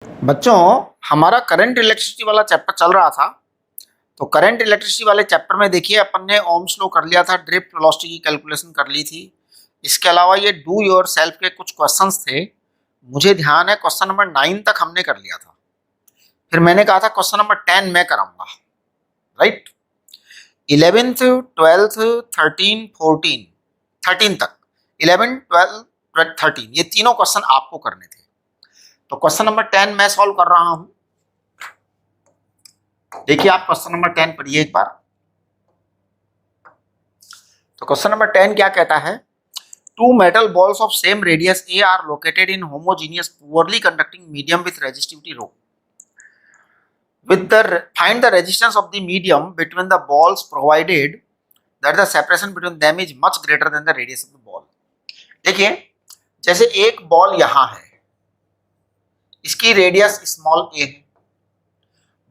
बच्चों, हमारा current electricity वाला चैप्टर चल रहा था। तो करंट इलेक्ट्रिसिटी वाले चैप्टर में देखिए अपन ने ओम्स लॉ कर लिया था, ड्रिफ्ट वेलोसिटी की कैलकुलेशन कर ली थी। इसके अलावा ये डू योर सेल्फ के कुछ क्वेश्चंस थे। मुझे ध्यान है क्वेश्चन नंबर 9 तक हमने कर लिया था। फिर मैंने कहा था क्वेश्चन नंबर 10 मैं कराऊंगा, राइट। 11th 12th 13 14 13 तक, 11 12 13 ये तीनों क्वेश्चन आपको करने थे। तो क्वेश्चन नंबर 10 मैं सॉल्व कर रहा हूं। देखिए आप क्वेश्चन नंबर 10 पढ़िए एक बार। तो क्वेश्चन नंबर 10 क्या कहता है? Two metal balls of same radius a are located in homogeneous poorly conducting medium with resistivity rho. With the find the resistance of the medium between the balls provided that the separation between them is much greater than the radius of the ball. देखिए जैसे एक ball यहां है, इसकी radius small ए है,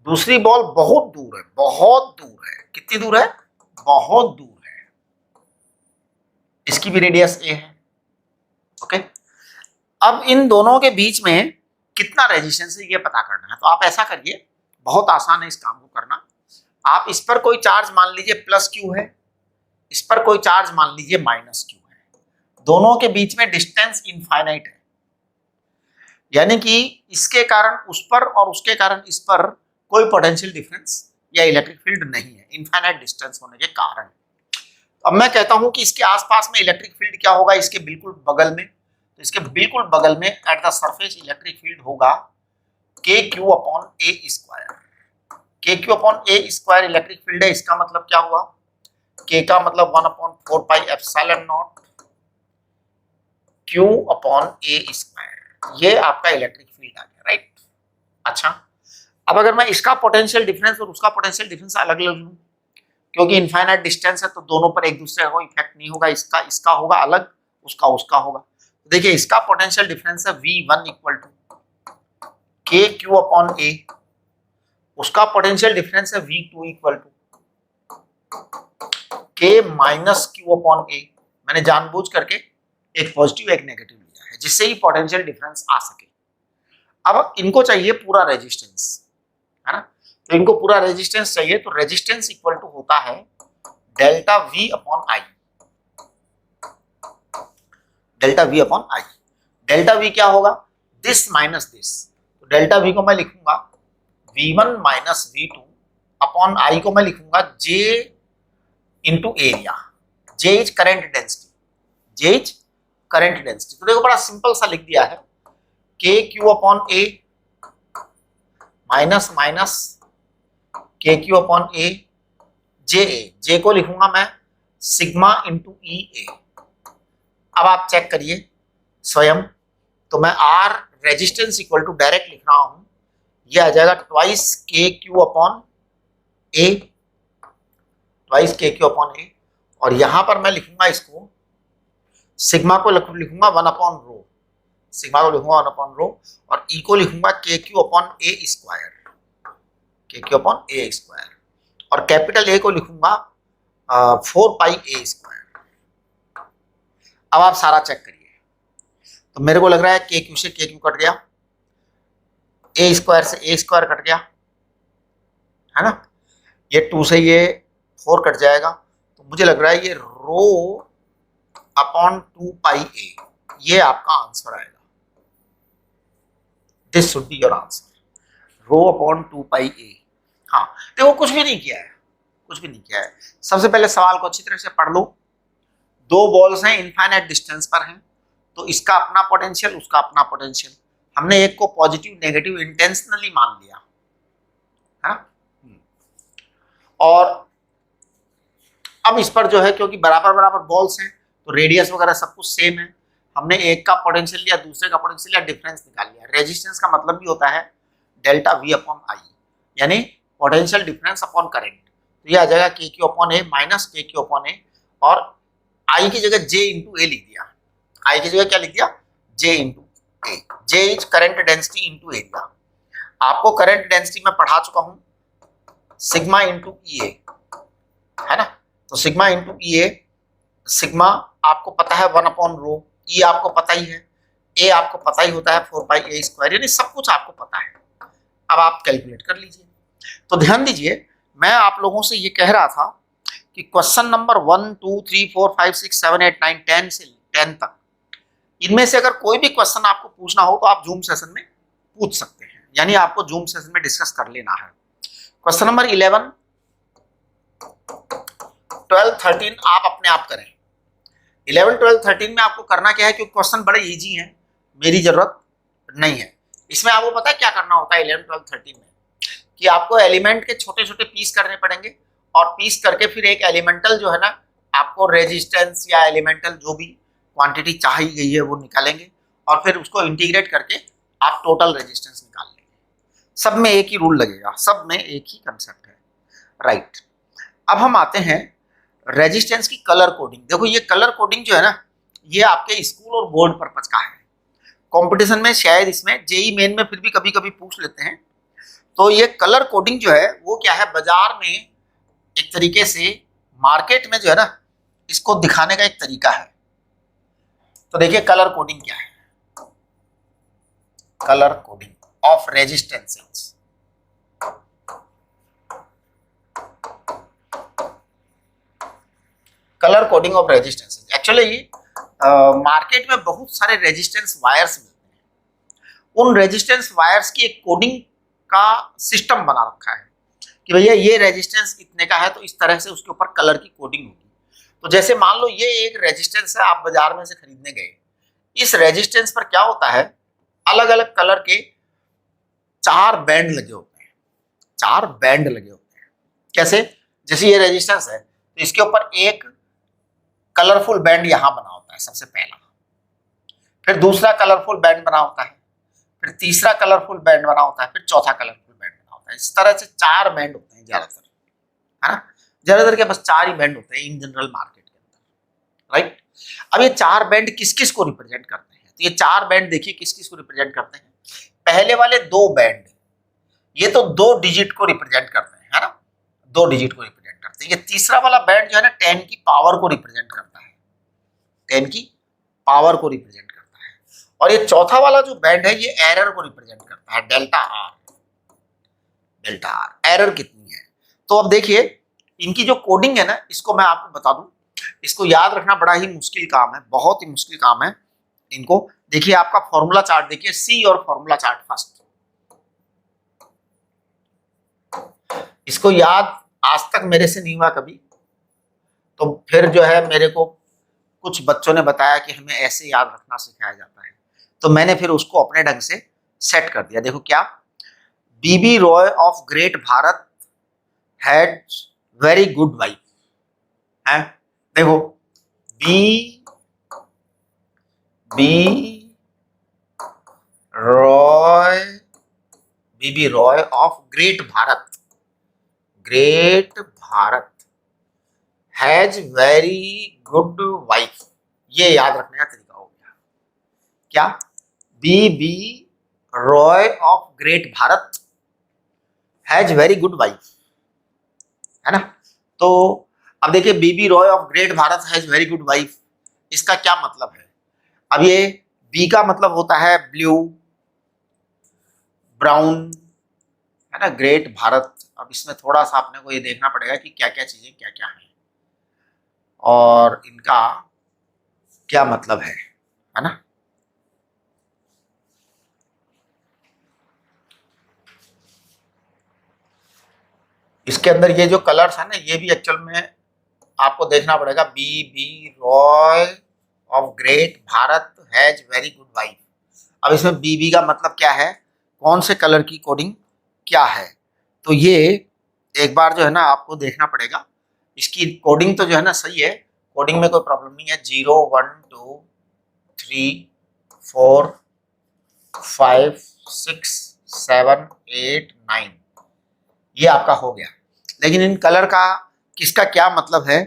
दूसरी ball बहुत दूर है, बहुत दूर है। कितनी दूर है? बहुत दूर है। इसकी भी रेडियस ए है। ओके, अब इन दोनों के बीच में कितना रेजिस्टेंस है ये पता करना है। तो आप ऐसा करिए, बहुत आसान है इस काम को करना। आप इस पर कोई चार्ज मान लीजिए प्लस क्यू है, इस पर कोई चार्ज मान लीजिए माइनस क्यू है। दोनों के बीच में डिस्टेंस इनफाइनाइट है, यानी कि इसके कारण उस पर और उसके कारण इस पर कोई पोटेंशियल डिफरेंस या इलेक्ट्रिक फील्ड नहीं है, इनफाइनाइट डिस्टेंस होने के कारण। अब मैं कहता हूं कि इसके आसपास में इलेक्ट्रिक फील्ड क्या होगा? इसके बिल्कुल बगल में, तो इसके बिल्कुल बगल में at the surface electric field होगा के क्यू अपॉन ए स्क्वायर। के क्यू अपॉन ए स्क्वायर इलेक्ट्रिक फील्ड है। इसका मतलब क्या हुआ? के का मतलब 1/4 pi epsilon not Q upon A square. ये आपका इलेक्ट्रिक फील्ड आ गया, राइट। अच्छा, अब अगर मैं इसका पोटेंशियल डिफरेंस और उसका पोटेंशियल डिफरेंस अलग अलग लूं, क्योंकि इनफाइनाइट डिस्टेंस है तो दोनों पर एक दूसरे का इफेक्ट नहीं होगा। इसका इसका होगा अलग, उसका उसका होगा। तो देखिए इसका पोटेंशियल डिफरेंस है V1 इक्वल टू के क्यू अपॉन ए, उसका पोटेंशियल डिफरेंस है V2 इक्वल टू के माइनस क्यू अपॉन ए। मैंने जानबूझ करके एक पॉजिटिव एक नेगेटिव लिया है जिससे ही पोटेंशियल डिफरेंस आ सके। अब इनको चाहिए पूरा रेजिस्टेंस, है ना। तो इनको पूरा रेजिस्टेंस चाहिए, तो रेजिस्टेंस इक्वल टू होता है delta we upon I. Delta we upon I, delta we क्या होगा? This minus this. तो डेल्टा वी को मैं लिखूंगा V1 minus V2 upon I को मैं लिखूंगा J into area. J is current density, J is current density. तो देखो बड़ा सिंपल सा लिख दिया है, के क्यू अपॉन ए माइनस माइनस के क्यू अपॉन ए जे ए। जे को लिखूंगा मैं सिग्मा इंटू ई ए। अब आप चेक करिए स्वयं, तो मैं R resistance equal to direct लिख रहा हूं, ये आ जाएगा ट्वाइस के क्यू अपॉन ए, ट्वाइस के क्यू अपॉन ए। और यहां पर मैं लिखूंगा इसको, सिग्मा को लिखूंगा 1 अपॉन रो, सिग्मा को लिखूंगा 1 अपॉन रो, और ई को लिखूंगा के क्यू अपॉन ए स्क्वायर, के क्यू अपॉन ए स्क्वायर, और कैपिटल ए को लिखूंगा 4 पाई ए स्क्वायर। अब आप सारा चेक करिए, तो मेरे को लग रहा है के क्यू से के क्यू कट गया, ए स्क्वायर से ए स्क्वायर कट गया, है ना। ये 2 से ये 4 कट जाएगा, तो मुझे लग रहा है ये रो अपॉन 2 पाई ए, ये आपका आंसर आएगा। This should be your answer, rho upon 2 पाई ए। हाँ, देखो कुछ भी नहीं किया है, कुछ भी नहीं किया है। सबसे पहले सवाल को अच्छी तरह से पढ़ लो। दो बॉल्स हैं, इनफाइनाइट डिस्टेंस पर हैं, तो इसका अपना पोटेंशियल, उसका अपना पोटेंशियल। हमने एक को पॉजिटिव नेगेटिव इंटेंशनली मान लिया, है ना। और अब इस पर जो है, क्योंकि बराबर बराबर बॉल्स हैं तो रेडियस वगैरह सब कुछ सेम है, हमने एक का पोटेंशियल लिया, दूसरे का पोटेंशियल लिया, डिफरेंस निकाल लिया। रेजिस्टेंस का मतलब भी होता है डेल्टा वी अपॉन आई, यानी पोटेंशियल डिफरेंस अपॉन करंट। तो ये आ जाएगा के क्यू अपॉन ए माइनस के क्यू अपॉन ए, और आई की जगह जे इंटू ए लिख दिया। आई की जगह क्या लिख दिया? J into A. J is current density into area. आपको करंट डेंसिटी में पढ़ा चुका हूं, सिग्मा इंटू ई ए, है ना। तो सिग्मा इंटू ई ए, सिग्मा आपको पता है 1 अपॉन रो, ई आपको पता ही है, ए आपको पता ही होता है 4πa², यानी सब कुछ आपको पता है। अब आप कैलकुलेट कर लीजिए। तो ध्यान दीजिए, मैं आप लोगों से ये कह रहा था कि क्वेश्चन नंबर 1 2 3 4 5 6 7 8 9 10 से 10 तक, इनमें से अगर कोई भी क्वेश्चन आपको पूछना हो तो आप जूम सेशन में पूछ सकते हैं, यानी आपको जूम सेशन में डिस्कस कर लेना है। क्वेश्चन नंबर 11 12 13 आप अपने आप करें। 11 12 13 में आपको करना क्या है, क्योंकि क्वेश्चन बड़े इजी हैं, मेरी जरूरत नहीं है। इसमें आपको पता है क्या करना होता है 11 12 13 में, कि आपको एलिमेंट के छोटे छोटे पीस करने पड़ेंगे, और पीस करके फिर एक एलिमेंटल जो है ना, आपको रेजिस्टेंस या एलिमेंटल जो भी क्वांटिटी चाहिए गई है वो निकालेंगे, और फिर उसको इंटीग्रेट करके आप टोटल रेजिस्टेंस निकाल लेंगे। सब में एक ही रूल लगेगा, सब में एक ही कंसेप्ट है, राइट। अब हम आते हैं रेजिस्टेंस की कलर कोडिंग। देखो ये कलर कोडिंग जो है ना, ये आपके स्कूल और बोर्ड पर्पज का है। कंपटीशन में शायद इसमें जेई मेन में फिर भी कभी कभी पूछ लेते हैं। तो ये कलर कोडिंग जो है वो क्या है, बाजार में एक तरीके से मार्केट में जो है ना, इसको दिखाने का एक तरीका है। तो देखिए कलर कोडिंग क्या है, colour coding of resistances. Colour coding of resistances, actually market में बहुत सारे रेजिस्टेंस वायर्स मिलते हैं। उन रेजिस्टेंस वायर्स की एक कोडिंग का सिस्टम बना रखा है कि भैया ये रेजिस्टेंस इतने का है तो इस तरह से उसके ऊपर कलर की कोडिंग होगी। तो जैसे मान लो ये एक रेजिस्टेंस है, आप बाजार में से खरीदने गए, इस रेजिस्टेंस पर क्या होता है, अलग अलग कलर के 4 बैंड लगे होते हैं, 4 बैंड लगे होते हैं। कैसे, जैसे ये रेजिस्टेंस है तो इसके ऊपर एक कलरफुल बैंड यहां बना होता है सबसे पहला, फिर दूसरा कलरफुल बैंड बना होता है, फिर तीसरा कलरफुल बैंड बना होता है, फिर चौथा कलरफुल बैंड बना होता है। इस तरह से 4 बैंड होते हैं ज्यादातर, है ना, ज्यादातर के बस 4 ही बैंड होते हैं इन जनरल मार्केट के अंदर, राइट। अब ये 4 बैंड किस किस को रिप्रेजेंट करते हैं, तो ये 4 बैंड देखिए किस किस को रिप्रेजेंट करते हैं। पहले वाले 2 बैंड ये तो 2 डिजिट को रिप्रेजेंट करते हैं, है ना, 2 डिजिट को रिप्रेजेंट करते हैं। ये तीसरा वाला बैंड जो है ना 10 की पावर को रिप्रेजेंट करता है, 10 की पावर को रिप्रेजेंट करता है। और ये चौथा वाला जो बैंड है ये एरर को रिप्रेजेंट करता है, delta R, delta R, error कितनी है। तो अब देखिए इनकी जो कोडिंग है ना, इसको मैं आपको बता दूं, इसको याद रखना बड़ा ही मुश्किल काम है, बहुत ही मुश्किल काम है इनको। देखिए आपका फॉर्मूला चार्ट देखिए, सी और फॉर्मूला चार्ट फर्स्ट, इसको याद आज तक मेरे से नहीं हुआ कभी। तो फिर जो है मेरे को कुछ बच्चों ने बताया कि हमें ऐसे याद रखना सिखाया जाता है, तो मैंने फिर उसको अपने ढंग से सेट कर दिया। देखो क्या, BB Roy of great Bharat had very good wife है। देखो B Roy, BB Roy of great Bharat, great Bharat has very good wife, ये याद रखने का तरीका हो गया। क्या, BB Roy of great Bharat has very good wife, है ना। तो अब देखिए BB Roy of great Bharat has very good wife, इसका क्या मतलब है। अब ये बी का मतलब होता है ब्लू, ब्राउन, है ना, ग्रेट भारत। अब इसमें थोड़ा सा अपने को ये देखना पड़ेगा कि क्या क्या चीजें क्या क्या है और इनका क्या मतलब है ना। इसके अंदर ये जो कलर्स है ना, ये भी एक्चुअल में आपको देखना पड़ेगा। B Roy of great Bharat has very good wife. अब इसमें बी का मतलब क्या है, कौन से कलर की कोडिंग क्या है, तो ये एक बार जो है ना आपको देखना पड़ेगा। इसकी कोडिंग तो जो है ना सही है, कोडिंग में कोई प्रॉब्लम नहीं है। 0 1 2 3 4 5 6 7 8 9 ये आपका हो गया। लेकिन इन कलर का किसका क्या मतलब है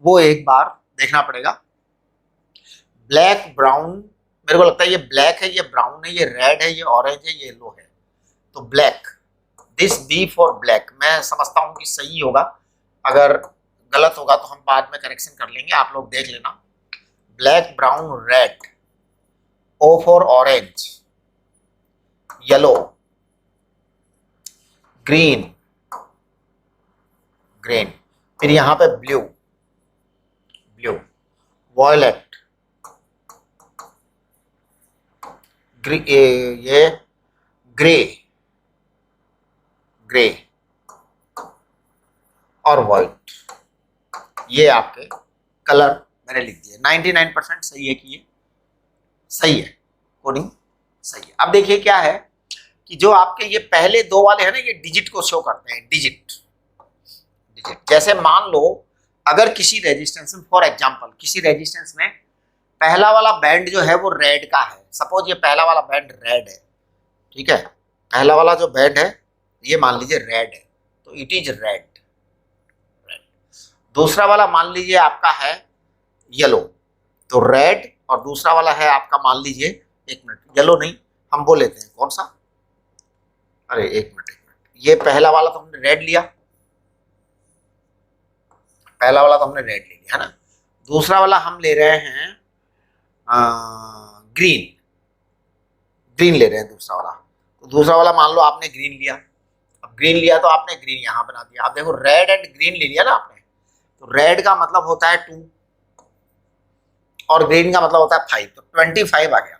वो एक बार देखना पड़ेगा। ब्लैक, ब्राउन, मेरे को लगता है ये ब्लैक है, ये ब्राउन है, ये रेड है, ये ऑरेंज है, ये येलो है। तो black, this B for black, मैं समझता हूं कि सही होगा। अगर गलत होगा तो हम बाद में करेक्शन कर लेंगे, आप लोग देख लेना। Black, brown, red, O for orange, yellow, green, green, फिर यहां पे ब्लू, ब्लू, वॉयलेट, ये ग्रे, ग्रे और व्हाइट, ये आपके कलर मैंने लिख दिए। 99% सही है कि ये सही है, कोडिंग सही है। अब देखिए क्या है कि जो आपके ये पहले दो वाले हैं ना, ये डिजिट को शो करते हैं, डिजिट, डिजिट। जैसे मान लो अगर किसी रेजिस्टेंस में, फॉर एग्जांपल किसी रेजिस्टेंस में पहला वाला बैंड जो है वो रेड का है, सपोज ये पहला वाला बैंड रेड है, ठीक है, पहला वाला जो बैंड है ये मान लीजिए रेड है, तो इट इज रेड, रेड। दूसरा वाला मान लीजिए आपका है येलो, तो रेड, और दूसरा वाला है आपका मान लीजिए, एक मिनट, येलो नहीं, हम बोल लेते हैं कौन सा, अरे एक मिनट, ये पहला वाला तो हमने रेड लिया, पहला वाला तो हमने रेड ले लिया है ना, दूसरा वाला हम ले रहे हैं ग्रीन, ग्रीन ले रहे हैं दूसरा वाला, तो दूसरा वाला मान लो आपने ग्रीन लिया, अब ग्रीन लिया तो आपने ग्रीन यहां बना दिया। आप देखो रेड एंड ग्रीन ले लिया ना आपने, तो रेड का मतलब होता है 2 और ग्रीन का मतलब होता है 5, तो 25 आ गया।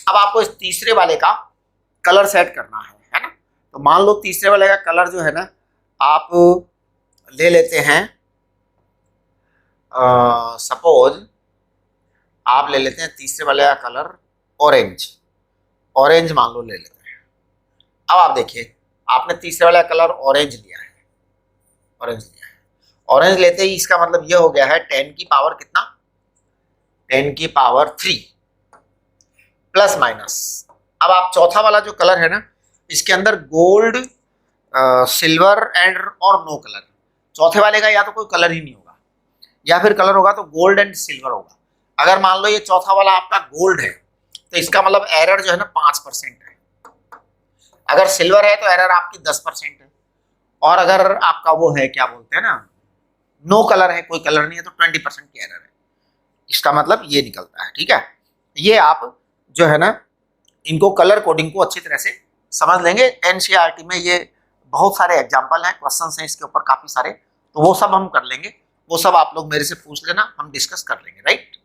अब आपको इस तीसरे वाले का कलर सेट करना है ना, तो मान लो तीसरे वाले का कलर जो है ना, आप ले लेते हैं, सपोज आप ले लेते हैं तीसरे वाले का कलर ऑरेंज, ऑरेंज मान लो ले लेते हैं। अब आप देखिए आपने तीसरे वाला कलर ऑरेंज लिया है, ऑरेंज लिया है, ऑरेंज लेते ही इसका मतलब ये हो गया है 10 की पावर कितना, 10 की पावर 3 प्लस माइनस। अब आप चौथा वाला जो कलर है ना, इसके अंदर गोल्ड, सिल्वर एंड और नो कलर, चौथे वाले का या तो कोई कलर ही नहीं होगा, या फिर कलर होगा तो गोल्ड एंड सिल्वर होगा। अगर मान लो ये चौथा वाला आपका गोल्ड है, तो इसका मतलब एरर जो है ना 5% है, अगर सिल्वर है तो एरर आपकी 10% है, और अगर आपका वो है क्या बोलते हैं ना, नो कलर है, कोई कलर नहीं है, तो 20% की एरर है। इसका मतलब ये निकलता है, ठीक है। ये आप जो है ना इनको कलर कोडिंग को अच्छी तरह से समझ लेंगे। एनसीईआरटी में ये बहुत सारे एग्जाम्पल हैं, क्वेश्चन हैं इसके ऊपर काफी सारे, तो वो सब हम कर लेंगे, वो सब आप लोग मेरे से पूछ लेना, हम डिस्कस कर लेंगे, राइट।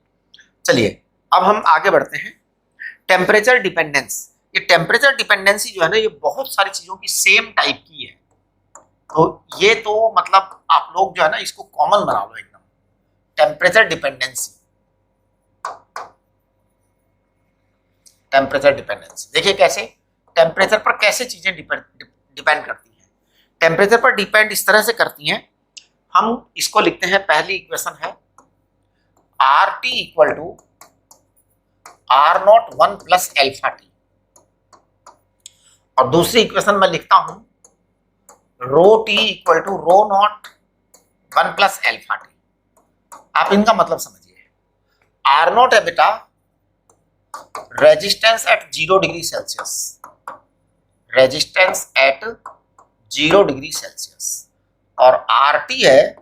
चलिए अब हम आगे बढ़ते हैं। टेम्परेचर डिपेंडेंस, ये टेम्परेचर डिपेंडेंसी जो है ना, ये बहुत सारी चीजों की सेम टाइप की है, तो ये तो मतलब आप लोग जो है ना इसको कॉमन बना लो एकदम, टेम्परेचर डिपेंडेंसी। टेम्परेचर डिपेंडेंसी देखिए कैसे, टेम्परेचर पर कैसे चीजें डिपेंड करती हैं। टेम्परेचर पर डिपेंड इस तरह से करती हैं, हम इसको लिखते हैं, पहली इक्वेशन है R T equal to R naught 1 plus alpha T, और दूसरी इक्वेशन में लिखता हूं rho T equal to rho naught 1 plus alpha T. आप इनका मतलब समझिए, आर नॉट है बेटा resistance at 0 degree Celsius, resistance at 0 degree Celsius, और आर टी है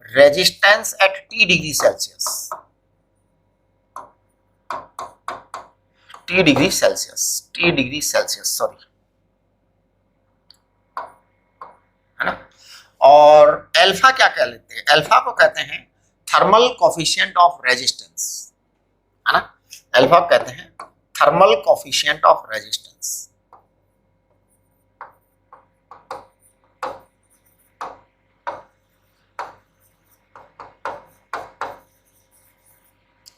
resistance at T degree Celsius, T degree Celsius, T degree Celsius sorry, है ना। और अल्फा क्या कह लेते हैं, अल्फा को कहते हैं थर्मल कोफिशिएंट ऑफ रेजिस्टेंस, है ना, अल्फा कहते हैं थर्मल कोफिशिएंट ऑफ रेजिस्टेंस।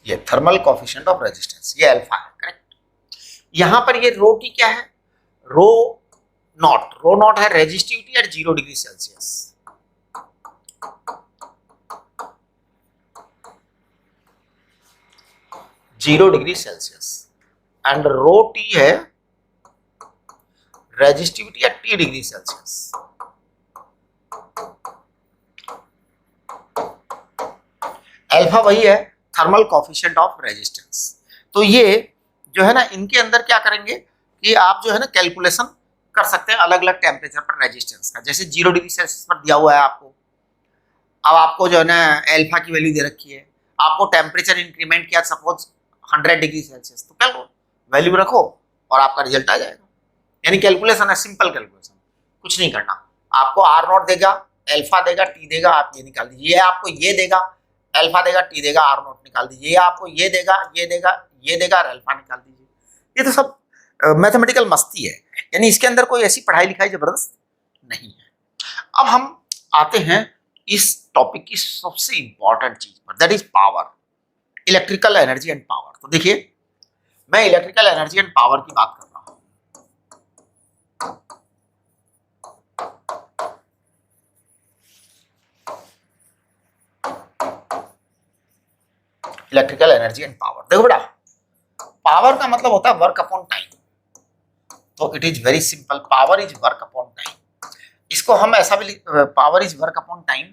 ये थर्मल कोफिशिएंट ऑफ रेजिस्टेंस, ये अल्फा है, करेक्ट। यहां पर ये रो टी क्या है, रो नॉट, रो नॉट है resistivity at 0 degree Celsius, zero degree Celsius, and rho t है resistivity at T degree Celsius. Alpha वही है थर्मल कोफिशिएंट ऑफ रेजिस्टेंस। तो ये जो है ना इनके अंदर क्या करेंगे कि आप जो है ना कैलकुलेशन कर सकते हैं अलग अलग टेम्परेचर पर रेजिस्टेंस का। जैसे 0 डिग्री सेल्सियस पर दिया हुआ है आपको, अब आपको जो है ना अल्फा की वैल्यू दे रखी है, आपको टेम्परेचर इंक्रीमेंट किया सपोज 100 डिग्री सेल्सियस, तो क्या वैल्यू रखो और आपका रिजल्ट आ जाएगा। यानी कैलकुलेशन है, सिंपल कैलकुलेशन, कुछ नहीं करना। आपको आर नॉट देगा, अल्फा देगा, टी देगा, आप ये निकाल दीजिए। ये आपको ये देगा, अल्फा देगा, टी देगा, आर नॉट निकाल दीजिए। ये आपको ये देगा, ये देगा, ये देगा और अल्फा निकाल दीजिए। ये तो सब मैथमेटिकल मस्ती है, यानी इसके अंदर कोई ऐसी पढ़ाई लिखाई जबरदस्त नहीं है। अब हम आते हैं इस टॉपिक की सबसे इंपॉर्टेंट चीज पर, that is power, electrical energy and power. तो देखिए, मैं इलेक्ट्रिकल एनर्जी एंड पावर की बात कर रहा हूं। इलेक्ट्रिकल एनर्जी एंड पावर, देखो बेटा, पावर का मतलब होता है वर्क अपॉन टाइम। तो it is very simple, power is work upon time. इसको हम ऐसा भी power is work upon time,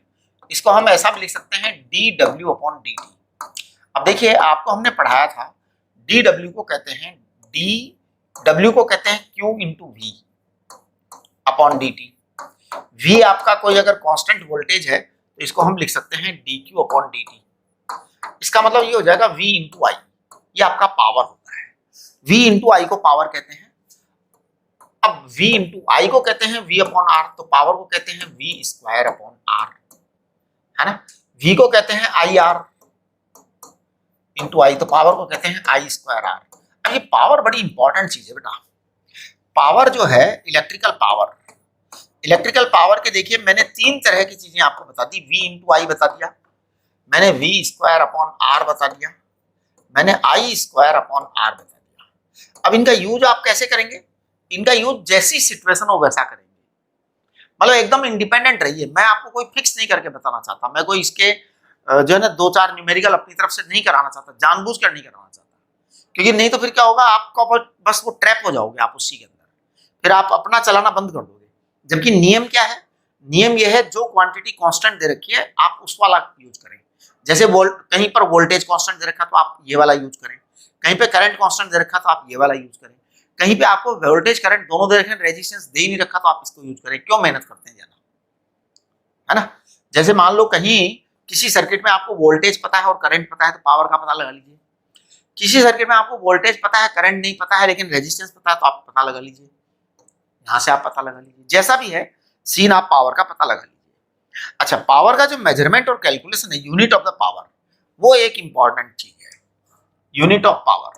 इसको हम ऐसा भी लिख सकते हैं D W upon D T. अब देखिए, आपको हमने पढ़ाया था डी डब्ल्यू को कहते हैं Q into V upon D T. V आपका कोई अगर कांस्टेंट वोल्टेज है तो इसको हम लिख सकते हैं D Q upon D T. इसका मतलब ये हो जाएगा वी इंटू आई, ये आपका पावर होता है। वी इंटू आई को पावर कहते हैं। अब v इंटू आई को कहते हैं v अपॉन आर, तो पावर को कहते हैं v स्क्वायर अपॉन आर, है ना। v को कहते हैं आई आर इंटू आई, तो पावर को कहते हैं आई स्क्वायर आर। अब ये पावर बड़ी इंपॉर्टेंट चीज है बेटा। पावर जो है इलेक्ट्रिकल पावर के देखिए, मैंने 3 तरह की चीजें आपको बता दी। v इंटू आई बता दिया मैंने, v स्क्वायर अपॉन आर बता दिया मैंने, आई स्क्वायर अपॉन आर बता दिया। अब इनका यूज आप कैसे करेंगे? इनका यूज जैसी सिचुएशन हो वैसा करेंगे। मतलब एकदम इंडिपेंडेंट रहिए, मैं आपको कोई फिक्स नहीं करके बताना चाहता, मैं कोई इसके जो है ना 2-4 न्यूमेरिकल अपनी तरफ से नहीं कराना चाहता, जानबूझकर नहीं कराना चाहता, क्योंकि नहीं तो फिर क्या होगा, आपका बस वो ट्रैप हो जाओगे आप उसी के अंदर, फिर आप अपना चलाना बंद कर दोगे। जबकि नियम क्या है? नियम यह है, जो क्वांटिटी कांस्टेंट दे रखी है आप उस वाला यूज करें। जैसे कहीं पर वोल्टेज कांस्टेंट दे रखा तो आप ये वाला यूज करें, कहीं पे करंट कांस्टेंट दे रखा तो आप ये वाला यूज करें, कहीं पे आपको वोल्टेज करंट दोनों दे रखे हैं, रेजिस्टेंस दे नहीं रखा तो आप इसको यूज करें। क्यों मेहनत करते हैं ज्यादा, है ना। जैसे मान लो कहीं किसी सर्किट में आपको वोल्टेज पता है और करंट पता है, तो पावर का पता लगा लीजिए। किसी सर्किट में आपको वोल्टेज पता है, करंट नहीं पता है, लेकिन रेजिस्टेंस पता है, तो आप पता लगा लीजिए, यहां से आप पता लगा लीजिए। जैसा भी है सीन, आप पावर का पता लगा लीजिए। अच्छा, पावर का जो मेजरमेंट और कैलकुलेशन है, यूनिट ऑफ द पावर, वो एक इंपॉर्टेंट चीज है, यूनिट ऑफ पावर।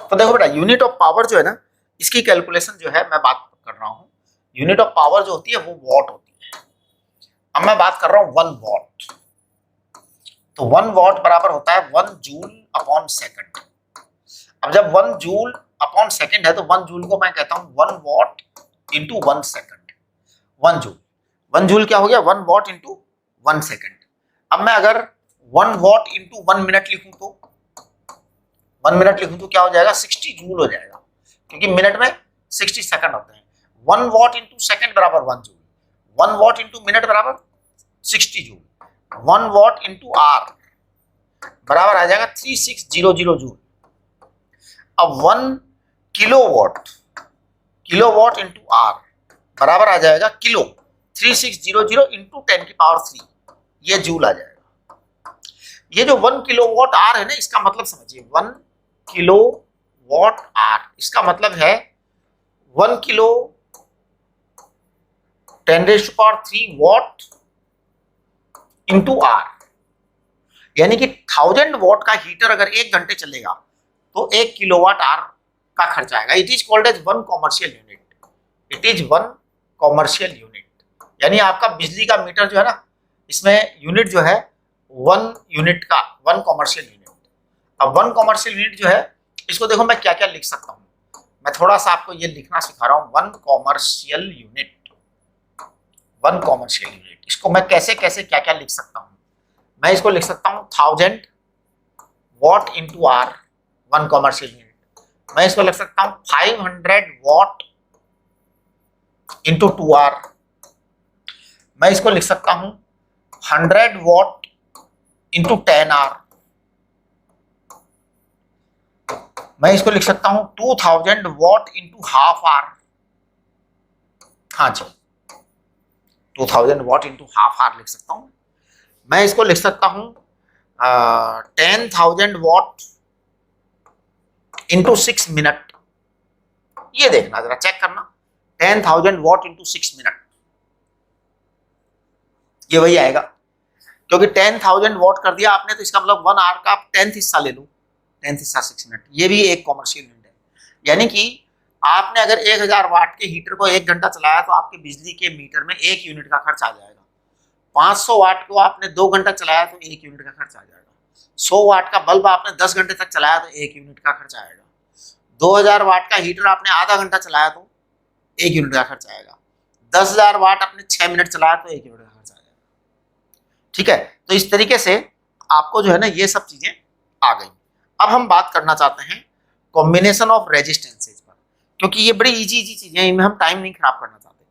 तो देखो बेटा, यूनिट ऑफ पावर जो है ना, इसकी कैलकुलेशन जो है मैं बात कर रहा हूं, यूनिट ऑफ पावर जो होती है वो वॉट होती है। अब मैं बात कर रहा हूं 1 वॉट, तो 1 वॉट बराबर होता है 1 जूल अपॉन सेकंड। अब जब 1 जूल अपॉन सेकंड है तो 1 जूल को मैं कहता हूं 1 वॉट इंटू 1 सेकंड। 1 जूल क्या हो गया? 1 वॉट इंटू 1 सेकंड। अब मैं अगर 1 वॉट इंटू 1 मिनट लिखूं तो 1 मिनट लिखूं तो क्या हो जाएगा? 60 जूल हो जाएगा, क्योंकि मिनट में 60 सेकंड होते हैं। 1 वॉट इंटू सेकंड बराबर 1 जूल, 1 वॉट इंटू मिनट बराबर 60 जूल, 1 वॉट इंटू आर बराबर आ जाएगा 3600 जूल। अब 1 किलोवाट इंटू आर बराबर आ जाएगा किलो, 3600 इंटू 10 की पावर 3, ये जूल आ जाएगा। ये जो 1 किलोवाट आर है ना, इसका मतलब समझिए, 1 किलोवाट आर, इसका मतलब है 1 किलो 10⁻³ वॉट इंटू आर, यानी कि 1000 वॉट का हीटर अगर 1 घंटे चलेगा तो 1 किलोवाट आर का खर्चा आएगा। It is called as 1 commercial unit, it is 1 commercial unit. यानी आपका बिजली का मीटर जो है ना, इसमें यूनिट जो है 1 यूनिट का, 1 कॉमर्शियल यूनिट। अब 1 कॉमर्शियल यूनिट जो है, इसको देखो मैं क्या क्या लिख सकता हूँ, मैं थोड़ा सा आपको ये लिखना सिखा रहा हूँ। 1 कॉमर्शियल यूनिट, 1 कॉमर्शियल यूनिट, इसको मैं कैसे कैसे क्या क्या लिख सकता हूँ? मैं इसको लिख सकता हूँ 1000 watt into hour, 1 commercial unit. मैं इसको लिख सकता हूँ 500 वॉट इंटू 2 आर। मैं इसको लिख सकता हूँ 100 वॉट इंटू 10 आर। मैं इसको लिख सकता हूँ 2000 वॉट इंटू हाफ आर। हाँ जी, 2000 वॉट इंटू हाफ आर लिख सकता हूँ। मैं इसको लिख सकता हूँ 10,000 वॉट इंटू 6 मिनट, ये देखना जरा, चेक करना, 10,000 वॉट इंटू 6 मिनट, ये वही आएगा, क्योंकि 10,000 वॉट कर दिया आपने तो इसका मतलब 1 आवर का आप 10th हिस्सा ले लो, 10th हिस्सा 6 मिनट, ये भी एक कॉमर्शियल यूनिट है। यानी कि आपने अगर 1000 वाट के हीटर को 1 घंटा चलाया तो आपके बिजली के मीटर में 1 यूनिट का खर्च आ जाएगा। 500 वाट को आपने 2 घंटा चलाया तो 1 यूनिट का खर्च आ जाएगा। 100 वाट का बल्ब आपने 10 घंटे तक चलाया तो 1 यूनिट का खर्च आएगा। 2000 वाट का हीटर आपने आधा घंटा चलाया तो 1 यूनिट का खर्च आएगा। 10,000 वाट आपने 6 मिनट चलाया तो 1 यूनिट का खर्च आ जाएगा। ठीक है, तो इस तरीके से आपको जो है ना ये सब चीजें आ गई। अब हम बात करना चाहते हैं कॉम्बिनेशन ऑफ रेजिस्टेंसेज पर, क्योंकि ये बड़ी इजी चीजें, इनमें हम टाइम नहीं खराब करना चाहते।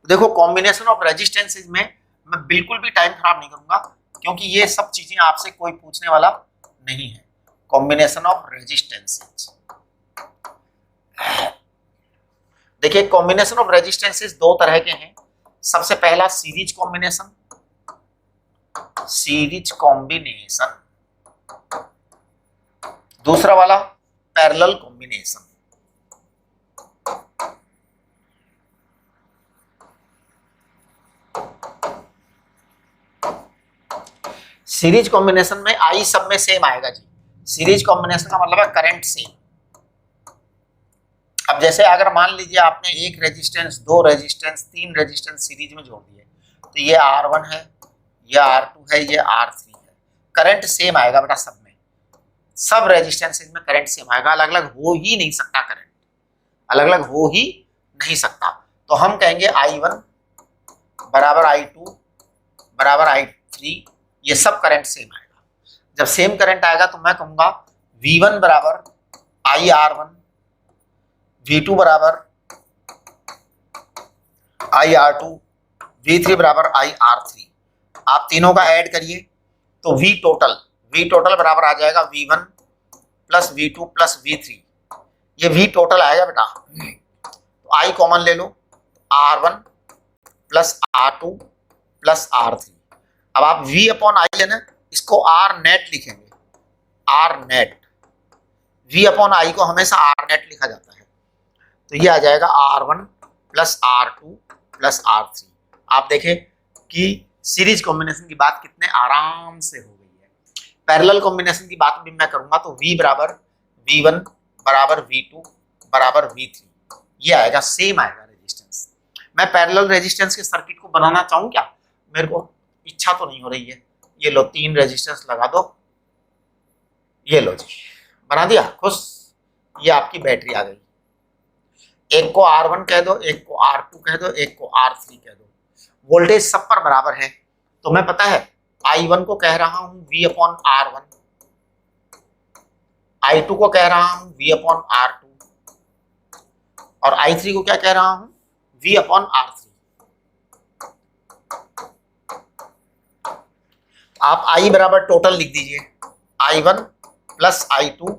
तो देखो, कॉम्बिनेशन ऑफ रेजिस्टेंसेज में मैं बिल्कुल भी टाइम खराब नहीं करूंगा, क्योंकि ये सब चीजें आपसे कोई पूछने वाला नहीं है। कॉम्बिनेशन ऑफ रेजिस्टेंसेज, देखिए कॉम्बिनेशन ऑफ रेजिस्टेंसेज दो तरह के हैं। सबसे पहला सीरीज कॉम्बिनेशन, दूसरा वाला पैरेलल कॉम्बिनेशन। सीरीज कॉम्बिनेशन में आई सब में सेम आएगा जी। सीरीज कॉम्बिनेशन का मतलब है करंट सेम। अब जैसे अगर मान लीजिए आपने एक रेजिस्टेंस, 2 रेजिस्टेंस, 3 रेजिस्टेंस सीरीज में जोड़ दिए, तो ये R1 है, ये R2 है, ये R3 है, करंट सेम आएगा बेटा सब में। सब रेजिस्टेंसेज में करंट सेम आएगा, अलग अलग हो ही नहीं सकता, करंट अलग अलग हो ही नहीं सकता। तो हम कहेंगे I1 बराबर I2 बराबर I3, ये सब करंट सेम आएगा। जब सेम करंट आएगा तो मैं कहूंगा V1 बराबर IR1, V2 बराबर IR2, V3 बराबर IR3। आप तीनों का ऐड करिए तो V टोटल बराबर आ जाएगा V1 plus V2 plus V3, ये V टोटल आएगा बेटा। तो I कॉमन ले लो, R1 plus R2 plus R3। अब आप V अपॉन I है ना, इसको R नेट लिखेंगे, R net. V upon I को हमेशा R नेट लिखा जाता है, तो ये आ जाएगा R1 plus R2 plus R3। आप देखें कि सीरीज कॉम्बिनेशन की बात कितने आराम से हो गई है। पैरेलल कॉम्बिनेशन की बात भी मैं करूंगा तो V बराबर V1 बराबर V2 बराबर V3, ये आएगा, सेम आएगा रेजिस्टेंस। मैं पैरेलल रेजिस्टेंस के सर्किट को बनाना चाहूँ क्या? मेरे को इच्छा तो नहीं हो रही है। ये लो 3 रेजिस्टेंस लगा दो, ये लो जी, बना दिया, खुश। ये आपकी बैटरी आ गई। एक को R1 कह दो, एक को R2 कह दो, एक को R3 कह दो, वोल्टेज सब पर बराबर है। तो मैं पता है I1 को कह रहा हूं V अपॉन R1, I2 को कह रहा हूं V अपॉन R2, और I3 को क्या कह रहा हूं? V upon R3। आप I बराबर टोटल लिख दीजिए, I1 plus I2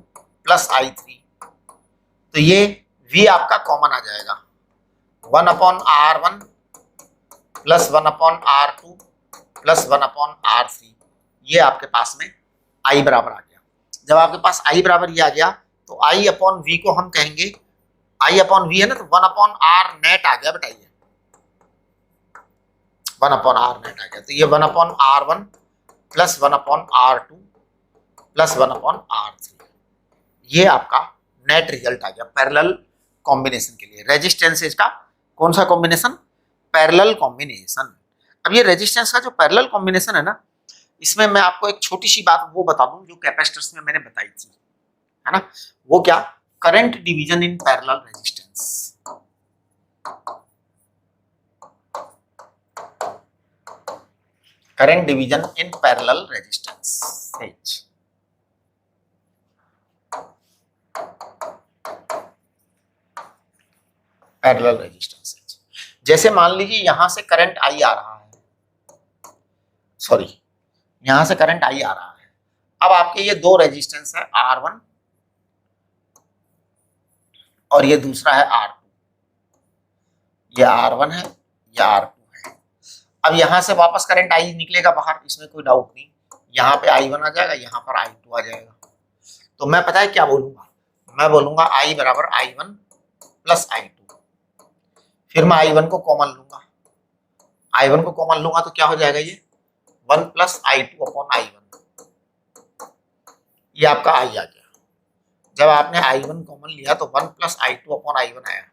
plus I3, तो ये V आपका कॉमन आ जाएगा, 1 upon R1 plus 1 upon R2 plus 1 upon R3, ये आपके पास में I बराबर आ गया। जब आपके पास I बराबर ये आ गया तो I अपॉन V को हम कहेंगे, I अपॉन V है ना, तो 1 अपॉन R नेट आ गया, बताइए 1 अपॉन R नेट आ गया। तो ये 1 upon R1 plus 1 upon R2 plus 1 upon R3, ये आपका नेट रिजल्ट आ गया पैरेलल कॉम्बिनेशन के लिए। रेजिस्टेंसेज का कौन सा कॉम्बिनेशन? Parallel combination. अब ये रेजिस्टेंस का जो पैरेलल कॉम्बिनेशन है ना, इसमें मैं आपको एक छोटी सी बात वो बता दूं जो कैपेसिटर्स में मैंने बताई थी, है ना, वो क्या? Current division in parallel resistance. Current division in parallel resistance, parallel resistance. जैसे मान लीजिए यहां से करंट I आ रहा है, सॉरी यहां से करंट I आ रहा है। अब आपके ये 2 रेजिस्टेंस है, R1 और ये दूसरा है R2। ये R1 है, ये R2 है। अब यहां से वापस करंट I निकलेगा बाहर, इसमें कोई डाउट नहीं। यहाँ पे I1 आ जाएगा, यहाँ पर I2 आ जाएगा। तो मैं पता है क्या बोलूंगा, मैं बोलूंगा I बराबर I1 प्लस I2, फिर मैं I1 को कॉमन लूंगा, I1 को कॉमन लूंगा तो क्या हो जाएगा, ये 1 प्लस I2 अपॉन I1, ये आपका I आ गया। जब आपने I1 कॉमन लिया तो 1 प्लस I2 अपॉन I1 आया।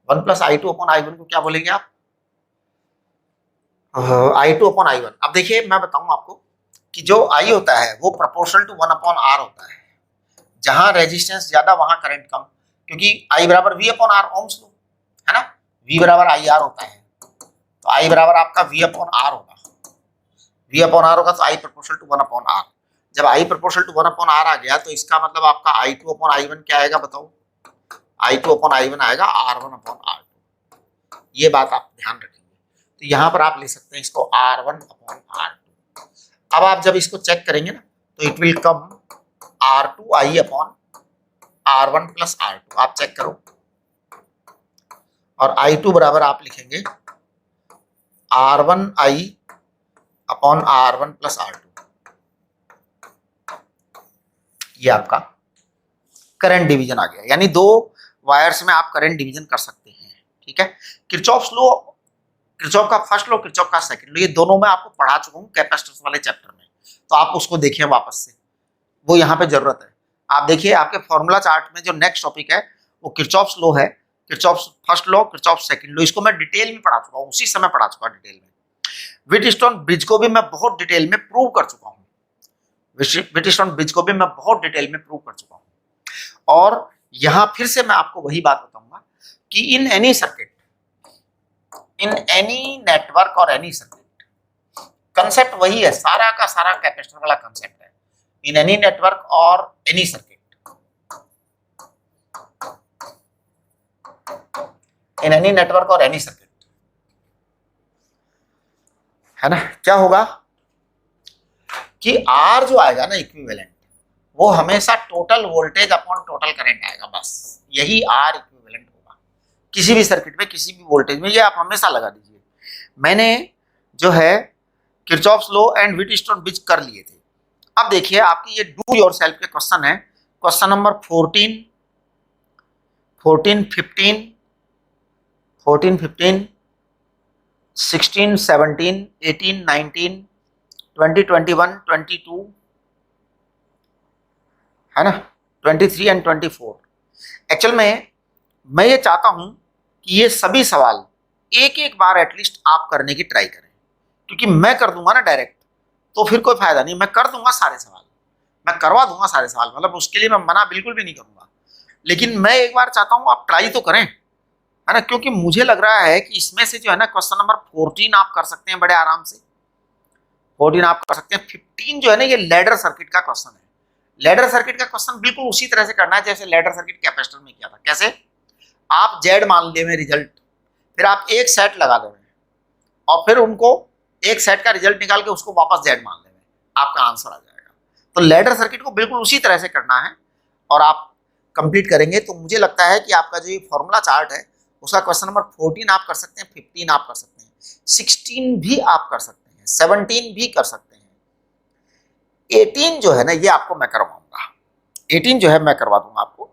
1 प्लस I2 अपॉन I1 को क्या बोलेंगे आप, I2 अपॉन I1। अब देखिए मैं बताऊं आपको कि जो I होता है वो प्रोपोर्शनल टू 1 अपॉन R होता है। जहां रेजिस्टेंस ज्यादा वहां करंट कम, क्योंकि I बराबर V upon R, Ohm's law है ना, V बराबर IR होता है, तो I बराबर आपका V अपॉन R होगा। V अपॉन R होगा तो I proportional to 1 upon R। जब I proportional to 1 upon R आ गया तो इसका मतलब आपका I2 अपॉन I1 क्या आएगा बताओ, I2 अपॉन I1 आएगा R1 अपॉन R2। ये बात आप ध्यान रखेंगे। तो यहाँ पर आप ले सकते हैं इसको R1 अपॉन R2। अब आप जब इसको चेक करेंगे ना तो it will come R2I upon R1 plus R2। आप चेक करो, और I2 बराबर आप लिखेंगे R1I upon R1 plus R2। ये आपका करंट डिवीजन आ गया, यानी दो वायर्स में आप करंट डिवीजन कर सकते हैं। ठीक है, किरचॉफ्स लॉ, किरचॉफ का फर्स्ट लॉ, किरचॉफ का सेकंड लॉ, ये दोनों मैं आपको पढ़ा चुका हूँ कैपेसिटेंस वाले चैप्टर में, तो आप उसको देखिए वापस से, वो यहाँ पे जरूरत है। आप देखिए आपके फॉर्मूला चार्ट में जो नेक्स्ट टॉपिक है वो किरचॉफ्स लॉ है, Kirchhoff first law, Kirchhoff second law, इसको मैं डिटेल में पढ़ा चुका हूँ, उसी समय पढ़ा चुका डिटेल में। व्हीटस्टोन ब्रिज को भी मैं बहुत डिटेल में प्रूव कर चुका हूँ, व्हीटस्टोन ब्रिज को भी मैं बहुत डिटेल में प्रूव कर चुका हूँ। और यहां फिर से मैं आपको वही बात बताऊंगा कि in any circuit, in any network और एनी सर्किट, कंसेप्ट वही है, सारा का सारा कैपेसिटर वाला कंसेप्ट है। इन एनी नेटवर्क और any circuit, in any network और एनी सर्किट, है ना, क्या होगा कि R जो आएगा ना इक्विवेलेंट, वो हमेशा total voltage upon total current आएगा, बस यही R इक्विवेलेंट होगा किसी भी सर्किट में, किसी भी वोल्टेज में, ये आप हमेशा लगा दीजिए। मैंने जो है Kirchhoff's law and Wheatstone bridge कर लिए थे। अब देखिए आपकी ये डू योरसेल्फ के क्वेश्चन है, क्वेश्चन नंबर 14, 14, 15, 14, 15, 16, 17, 18, 19, 20, 21, 22, है ना, 23 एंड 24। एक्चुअल में मैं ये चाहता हूं कि ये सभी सवाल एक एक बार एटलीस्ट आप करने की ट्राई करें, क्योंकि मैं कर दूंगा ना डायरेक्ट तो फिर कोई फायदा नहीं, मैं कर दूंगा सारे सवाल, मैं करवा दूंगा सारे सवाल, मतलब उसके लिए मैं मना बिल्कुल भी नहीं करूंगा, लेकिन मैं एक बार चाहता हूं आप ट्राई तो करें, है ना, क्योंकि मुझे लग रहा है कि इसमें से जो है ना क्वेश्चन नंबर 14 आप कर सकते हैं बड़े आराम से, 14 आप कर सकते हैं। 15 जो है ना ये लैडर सर्किट का क्वेश्चन है। लैडर सर्किट का क्वेश्चन बिल्कुल उसी तरह से करना है जैसे लैडर सर्किट कैपेसिटर में किया था। कैसे, आप जेड मान ले में रिजल्ट, फिर आप एक सेट लगा दे और फिर उनको एक सेट का रिजल्ट निकाल के उसको वापस जेड मान ले, आपका आंसर आ जाएगा। तो लैडर सर्किट को बिल्कुल उसी तरह से करना है और आप कंप्लीट करेंगे तो मुझे लगता है कि आपका जो ये फॉर्मूला चार्ट है उसका क्वेश्चन नंबर 14 आप कर सकते हैं, 15 आप कर सकते हैं, 16 भी आप कर सकते हैं, 17 भी कर सकते हैं, 18 जो है ना ये आपको मैं करवाऊंगा, 18 जो है मैं करवा दूंगा आपको,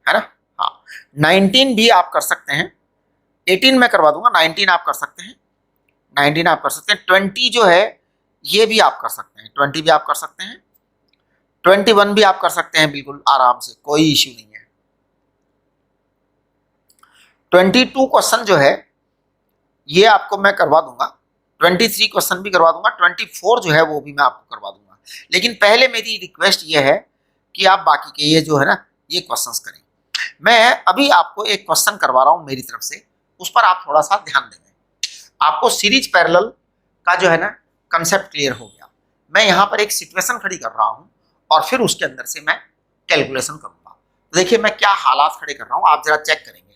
है ना, हाँ, 19 भी आप कर सकते हैं, 18 मैं करवा दूंगा, 19 आप कर सकते हैं, 19 आप कर सकते हैं, 20 जो है ये भी आप कर सकते हैं, 20 भी आप कर सकते हैं, 21 भी आप कर सकते हैं, बिल्कुल आराम से, कोई इश्यू नहीं है। 22 क्वेश्चन जो है ये आपको मैं करवा दूंगा, 23 क्वेश्चन भी करवा दूंगा, 24 जो है वो भी मैं आपको करवा दूंगा, लेकिन पहले मेरी रिक्वेस्ट ये है कि आप बाकी के ये जो है ना ये क्वेश्चंस करें। मैं अभी आपको एक क्वेश्चन करवा रहा हूं मेरी तरफ से, उस पर आप थोड़ा सा ध्यान देंगे, आपको सीरीज पैरेलल का जो है ना कंसेप्ट क्लियर हो गया। मैं यहाँ पर एक सिचुएशन खड़ी कर रहा हूँ और फिर उसके अंदर से मैं कैलकुलेशन करूंगा। तो देखिए मैं क्या हालात खड़े कर रहा हूँ, आप जरा चेक करेंगे।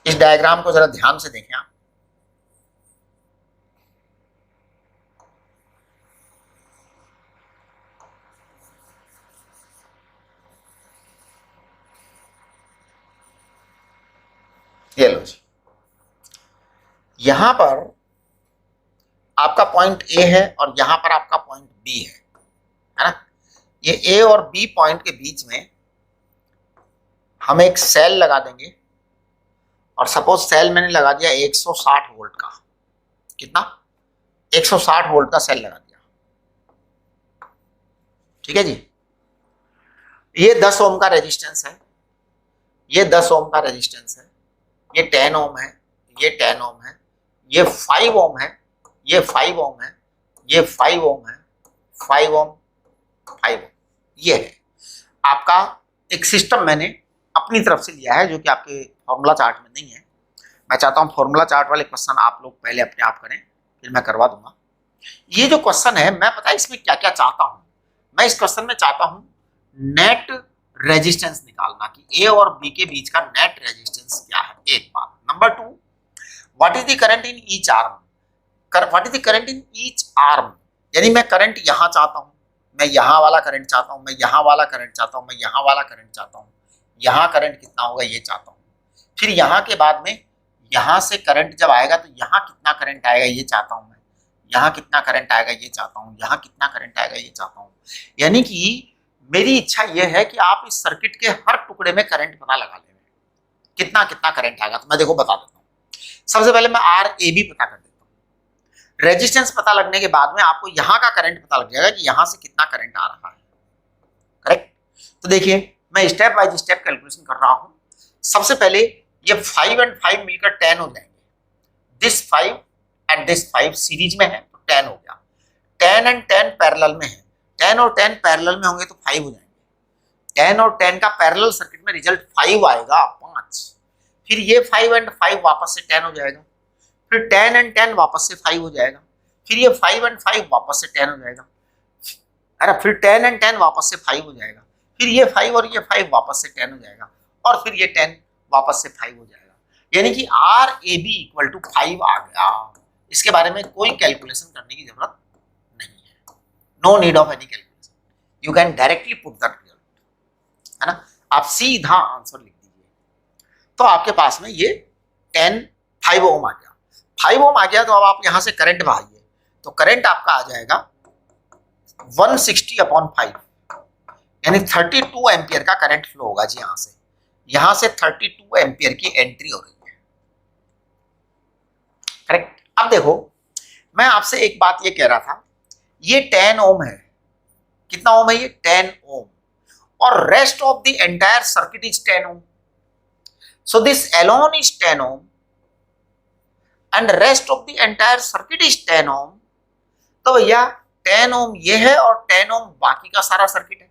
इस डायग्राम को जरा ध्यान से देखें आप। ये लो जी, यहां पर आपका पॉइंट ए है और यहां पर आपका पॉइंट बी है ना। ये ए और बी पॉइंट के बीच में हम एक सेल लगा देंगे और सपोज सेल मैंने लगा दिया 160 वोल्ट का। कितना? 160 वोल्ट का सेल लगा दिया। ठीक है जी। ये 10 ओम का रेजिस्टेंस है, ये 10 ओम का रेजिस्टेंस है, ये 10 ओम है, ये 10 ओम है, ये 5 ओम है, ये 5 ओम है, ये 5 ओम है, 5 ओम, 5 ओम। ये है आपका एक सिस्टम मैंने अपनी तरफ से लिया है जो कि आपके फॉर्मूला चार्ट में नहीं है। मैं चाहता हूं फॉर्मूला चार्ट वाले क्वेश्चन आप लोग पहले अपने आप करें, फिर मैं करवा दूंगा। ये जो क्वेश्चन है, मैं पता है इसमें क्या क्या चाहता हूं। मैं इस क्वेश्चन में चाहता हूं नेट रेजिस्टेंस निकालना कि ए और बी के बीच का नेट रेजिस्टेंस क्या है, एक बात। Number 2, what is the current in each arm, what is the current in each arm, यानी मैं करंट यहां चाहता हूं, मैं यहां वाला करंट चाहता हूं, मैं यहां वाला करंट चाहता हूं, मैं यहां वाला करंट चाहता हूं, यहां करंट कितना होगा ये चाहता हूं। फिर यहां के बाद में यहां से करंट जब आएगा तो यहां कितना करंट आएगा ये चाहता हूं मैं, यहां कितना करंट आएगा ये चाहता हूं, यहां कितना करंट आएगा ये चाहता हूं। यानी कि मेरी इच्छा यह है कि आप इस सर्किट के हर टुकड़े में करंट पता लगा लें, कितना कितना करंट आएगा। तो मैं देखो बता देता हूं। सबसे पहले मैं आर ए बी पता कर देता हूं। रेजिस्टेंस पता लगने के बाद में आपको यहां का करंट पता लग जाएगा कि यहां से कितना करंट आ रहा है। करेक्ट? तो देखिए मैं स्टेप बाय स्टेप कैलकुलेशन कर रहा हूं। सबसे पहले ये 5 और 5 मिलकर 10 हो जाएंगे। दिस 5 एंड दिस 5 सीरीज में है तो 10 हो गया। 10 और 10 पैरेलल में है, 10 और 10 पैरेलल में होंगे तो 5 हो जाएंगे। 10 और 10 का पैरेलल सर्किट में रिजल्ट 5 आएगा, 5। फिर ये 5 और 5 वापस से 10 हो जाएगा, फिर 10 और 10 वापस से 5 हो जाएगा, फिर ये 5 और 5 वापस से 10 हो जाएगा, अरे फिर 10 और 10 वापस से 5 हो जाएगा, फिर ये 5 और ये 5 वापस से 10 हो जाएगा, और फिर ये 10 वापस से 5 हो जाएगा। यानी कि R A B equal to 5 आ गया। इसके बारे में कोई कैलकुलेशन करने की जरूरत नहीं है, no need of any calculation, you can directly put that result, है ना। आप सीधा आंसर लिख दीजिए। तो आपके पास में ये 5 ओम आ गया। 5 ओम आ गया तो अब आप यहां से करंट बहाइए, तो करंट आपका आ जाएगा 160/5, यानी 32 एम्पियर का करंट फ्लो होगा जी। यहां से 32 एम्पियर की एंट्री हो रही है। करेक्ट? अब देखो मैं आपसे एक बात ये कह रहा था, ये 10 ओम है। कितना ओम है ये? 10 ओम। और rest of the entire circuit is 10 ohm, so this alone is 10 ohm and rest of the entire circuit is 10 ohm. तो भैया 10 ओम ये है और 10 ओम बाकी का सारा सर्किट है।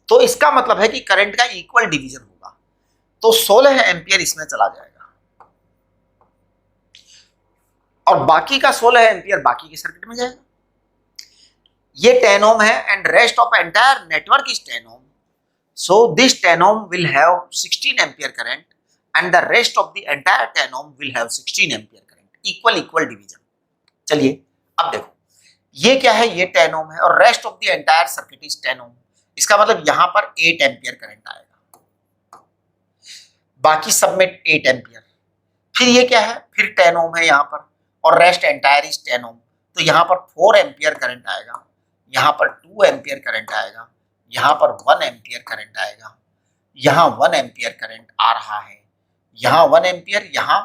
तो इसका मतलब है कि करंट का इक्वल डिवीजन होगा, तो 16 एम्पियर इसमें चला जाएगा और बाकी का 16 एम्पियर बाकी के सर्किट में जाएगा। ये 10 ओम है and rest of entire network is 10 ohm, so this 10 ohm will have 16 ampere current and the rest of the entire 10 ohm will have 16 ampere current, equal division. चलिए अब देखो ये क्या है, ये 10 ओम है और rest of the entire circuit is 10 ओम। इसका मतलब यहां पर 8 एम्पियर करंट आएगा, बाकी सब में 8 एम्पियर। फिर ये क्या है, फिर 10 ओम है यहां पर और रेस्ट एंटायर इज 10 ओम, तो यहां पर 4 एम्पियर करंट आएगा, यहां पर 2 एम्पियर करंट आएगा, यहां पर 1 एम्पियर करंट आएगा, यहां 1 एम्पियर करंट आ रहा है, यहां 1 एम्पियर, यहां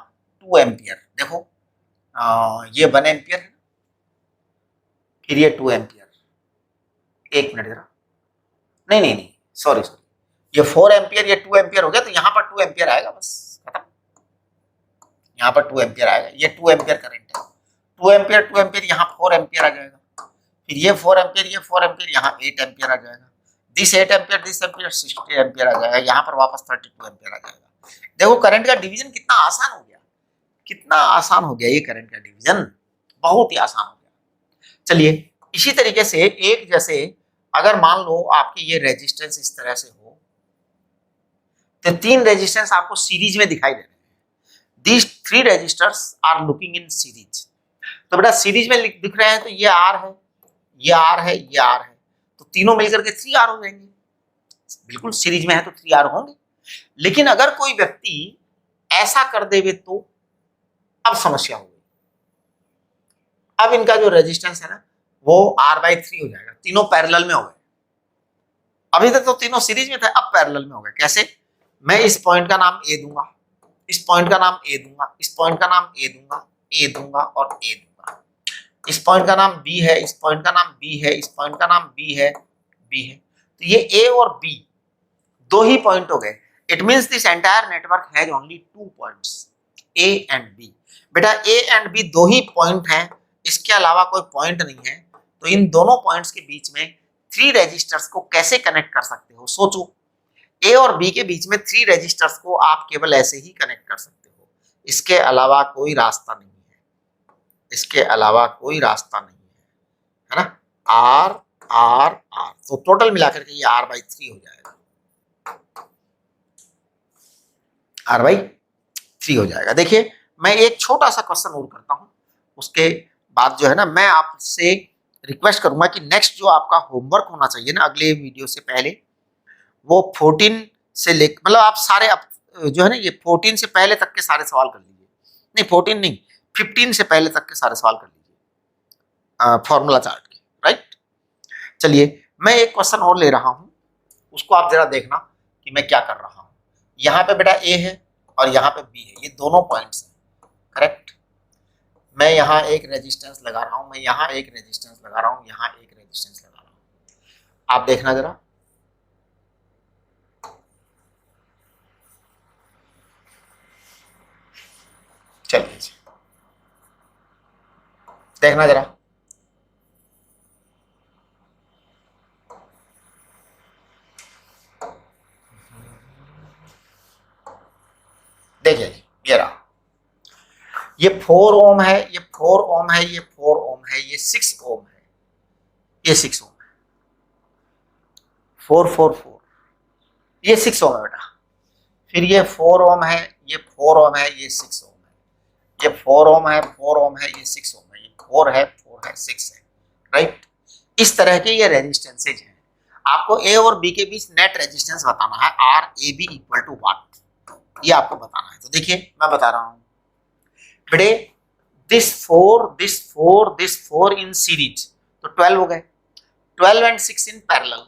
2 एम्पियर। देखो ये 1 एम्पियर है, फिर ये 2 एम्पियर। एक मिनट जरा, नहीं सॉरी, ये 4 एम्पियर, ये 2 एम्पियर हो गया, तो यहां पर 2 एम्पियर आएगा, बस खत्म। यहां पर 2 एम्पियर आएगा, ये 2 एम्पियर करंट है, 2 एम्पियर, यहां 4 एम्पियर आ जाएगा, फिर ये 4 एम्पियर, ये 4 एम्पियर, यहां 8 एम्पियर आ जाएगा, this 8 ampere, this ampere 60 ampere आ जाएगा, यहां पर वापस 32 एम्पियर आ जाएगा। देखो करंट का डिवीजन कितना आसान हो गया, कितना आसान हो गया ये करंट का डिवीजन, बहुत ही आसान हो गया। चलिए इसी तरीके से एक जैसे अगर मान लो आपके ये रेजिस्टेंस इस तरह से हो, तो 3 रेजिस्टेंस आपको सीरीज में दिखाई दे रहे हैं। These 3 resistors are looking in series. तो बेटा सीरीज में दिख रहे हैं, तो ये आर है, ये आर है, ये आर है, तो तीनों मिलकर के 3R हो जाएंगे। बिल्कुल सीरीज में है तो 3R होंगे। लेकिन अगर कोई व्यक्ति ऐसा कर देवे तो अब समस्या हो गई। अब इनका जो रेजिस्टेंस है ना वो R/3 हो जाएगा। तीनों पैरेलल में हो गए। अभी तक तो तीनों सीरीज में थे, अब पैरेलल में हो गए। कैसे? मैं इस पॉइंट का नाम ए दूंगा, इस पॉइंट का नाम ए दूंगा, इस पॉइंट का नाम ए दूंगा, ए दूंगा और ए दूंगा। इस पॉइंट का नाम बी है, इस पॉइंट का नाम बी है, इस पॉइंट का नाम बी है, बी है। तो ये ए और बी दो ही पॉइंट हो गए। It means this entire network has only 2 points, A and B. बेटा ए एंड बी दो ही पॉइंट हैं, इसके अलावा कोई पॉइंट नहीं है। तो इन दोनों पॉइंट्स के बीच में 3 रेजिस्टर्स को कैसे कनेक्ट कर सकते हो? सोचो, ए और बी के बीच में 3 रेजिस्टर्स को आप केवल ऐसे ही कनेक्ट कर सकते हो, इसके अलावा कोई रास्ता नहीं है, इसके अलावा कोई रास्ता नहीं है ना? आर आर आर, तो टोटल मिलाकर के ये R/3 हो जाएगा, R/3 हो जाएगा। देखिए मैं एक छोटा सा क्वेश्चन और करता हूं, उसके बाद जो है ना मैं आपसे रिक्वेस्ट करूंगा कि नेक्स्ट जो आपका होमवर्क होना चाहिए ना अगले वीडियो से पहले, वो 14 से ले मतलब आप सारे जो है ना ये 14 से पहले तक के सारे सवाल कर लीजिए। नहीं 14 नहीं, 15 से पहले तक के सारे सवाल कर लीजिए फॉर्मूला चार्ट के, राइट। चलिए मैं एक क्वेश्चन और ले रहा हूं, उसको आप जरा देखना कि मैं क्या कर रहा हूं। यहाँ पे बेटा ए है और यहाँ पे बी है, ये दोनों पॉइंट्स हैं, करेक्ट। मैं यहाँ एक रेजिस्टेंस लगा रहा हूं, मैं यहाँ एक रेजिस्टेंस लगा रहा हूं, यहाँ एक रेजिस्टेंस लगा रहा हूं। आप देखना जरा, चलिए देखना जरा, देखिए ये रहा, ये 4 ओम है, ये 4 ओम है, ये 4 ओम है, ये 6 ओम है, ये 6 ओम है, 4 4 4, ये 6 ओम है बेटा। फिर ये 4 ओम है, ये 4 ओम है, ये 6 ओम है, ये 4 ओम है, 4 ओम है, ये 6 ओम है, ये 4 है, 4 है, 6 है, राइट। इस तरह के ये रेजिस्टेंसेज हैं। आपको ए और बी के बीच नेट रेजिस्टेंस बताना है, R A B equal to what, ये आपको बताना है। तो देखिए मैं बता रहा हूं बेटे, दिस 4 इन सीरीज, तो 12 हो गए, 12 and 6 in parallel,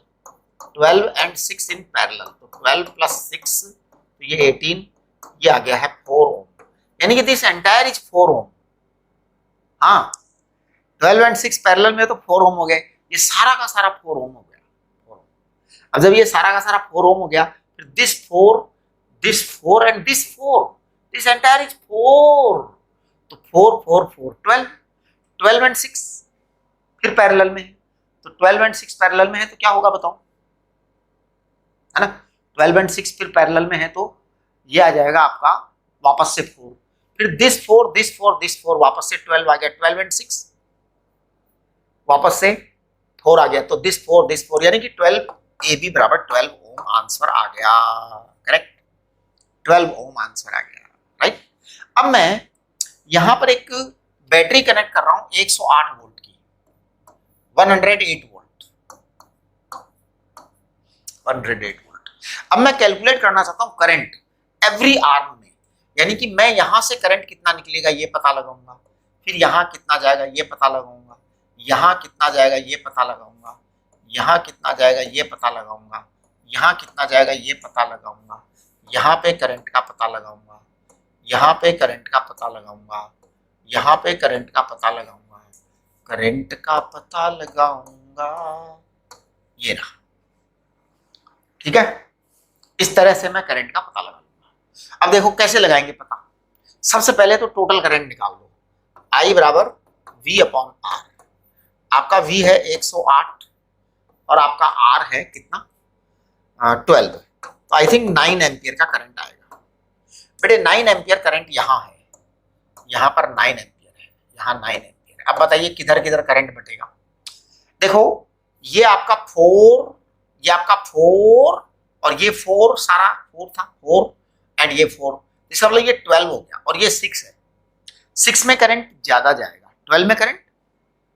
12 and 6 in parallel, तो 12 प्लस 6 तो ये 18, ये आ गया है 4 ओम, यानी कि दिस एंटायर इज 4 ओम। हाँ 12 एंड 6 पैरेलल में तो 4 ओम हो गए, ये सारा का सारा 4 ओम हो गया, 4 ओम। अब जब ये सारा का सारा 4 ओम हो गया, फिर this 4 and this 4, this entire is 4, तो 4 4 4 12, 12 एंड 6 फिर पैरेलल में है, तो 12 एंड 6 पैरेलल में है तो क्या होगा बताओ, है ना? 12 एंड 6 फिर पैरेलल में है तो ये आ जाएगा आपका वापस से 4, फिर दिस 4 दिस 4 दिस 4, वापस से 12 आ गया, 12 एंड 6 वापस से 4 आ गया, तो दिस 4 दिस 4, यानी कि 12 ए बी बराबर 12 ओम आंसर आ गया, करेक्ट, 12 ओम आंसर आ गया, राइट। अब मैं यहां पर एक बैटरी कनेक्ट कर रहा हूं 108 वोल्ट की, 108 वोल्ट, 108 वोल्ट। अब मैं कैलकुलेट करना चाहता हूं करंट एवरी आर्म में, यानी कि मैं यहां से करंट कितना निकलेगा ये पता लगाऊंगा, फिर यहां कितना जाएगा ये पता लगाऊंगा, यहां कितना जाएगा ये पता लगाऊंगा, यहां कितना जाएगा ये पता लगाऊंगा, यहां कितना जाएगा ये पता लगाऊंगा, यहाँ पे करंट का पता लगाऊंगा, यहाँ पे करंट का पता लगाऊंगा, यहाँ पे करंट का पता लगाऊंगा, करंट का पता लगाऊंगा, ये रहा, ठीक है। इस तरह से मैं करंट का पता लगाऊंगा। अब देखो कैसे लगाएंगे पता। सबसे पहले तो टोटल करंट निकाल लो, I बराबर V अपॉन R। आपका V है 108 और आपका R है कितना 12, तो आई थिंक 9 एम्पियर का करंट आएगा। बेटे 9 एम्पियर करंट यहाँ है, यहाँ पर 9 एम्पियर है, यहाँ 9 एम्पियर है। अब बताइए किधर किधर करंट बटेगा। देखो ये आपका 4, ये आपका 4 और ये 4, सारा 4 था, 4 एंड ये 4, इसका मतलब ये 12 हो गया, और ये 6 है। 6 में करंट ज्यादा जाएगा, 12 में करंट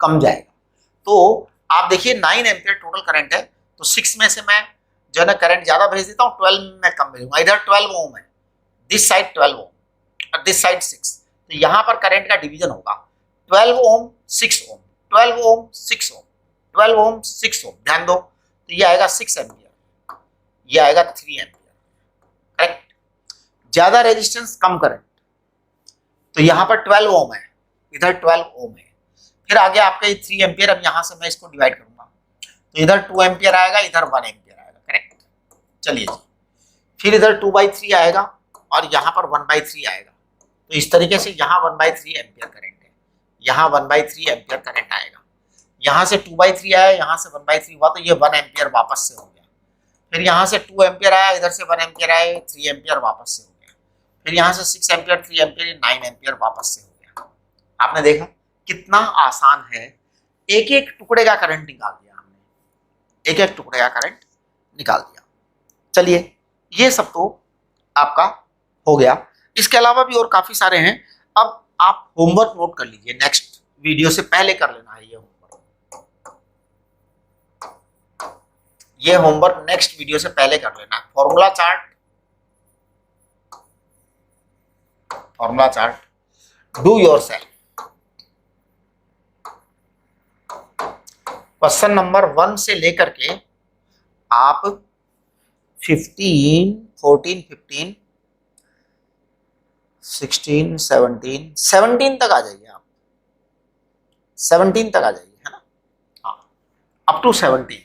कम जाएगा। तो आप देखिए 9 एम्पियर टोटल करंट है, तो 6 में से मैं जो है ना करंट ज्यादा भेज देता हूँ, 12 में कम भेजूंगा। इधर 12 ओम है, दिस साइड 12 ओम और दिस साइड 6, तो यहाँ पर करंट का डिवीजन होगा 12 ओम 6 ओम, 12 ओम 6 ओम, 12 ओम 6 ओम। ध्यान दो, तो ये आएगा 6 एम्पियर, ये आएगा 3 एम्पियर। करेक्ट। ज्यादा रेजिस्टेंस कम करंट, तो यहाँ पर 12 ओम है, इधर 12 ओम है। फिर आगे आपका ये 3 एम्पियर, अब यहाँ से मैं इसको डिवाइड करूंगा, तो इधर 2 एम्पियर आएगा, इधर 1 एम्पियर आएगा। करेक्ट। चलिए जी, फिर इधर 2/3 आएगा और यहाँ पर 1/3 आएगा। तो इस तरीके से यहाँ 1/3 एम्पियर करंट है, यहाँ 1/3 एम्पियर करंट आएगा। यहाँ से 2/3 आया, यहाँ से 1/3 हुआ, तो ये 1 एम्पियर वापस से हो गया। फिर यहाँ से 2 एम्पियर आया, इधर से 1 एम्पियर आया, 3 एम्पियर वापस से हो गया। फिर यहाँ से 6 एम्पियर, 3 एम्पियर, 9 एम्पियर वापस से हो गया। आपने देखा कितना आसान है, एक एक टुकड़े का करंट निकाल दिया हमने, एक एक टुकड़े का करंट निकाल दिया। चलिए, ये सब तो आपका हो गया। इसके अलावा भी और काफी सारे हैं। अब आप होमवर्क नोट कर लीजिए, नेक्स्ट वीडियो से पहले कर लेना है ये होमवर्क। ये होमवर्क नेक्स्ट वीडियो से पहले कर लेना है। Formula chart do yourself. Question number 1 से लेकर के आप 15, 14, 15, 16, 17 तक आ जाइए आप, 17 तक आ जाइए, है ना। हाँ, अप टू 17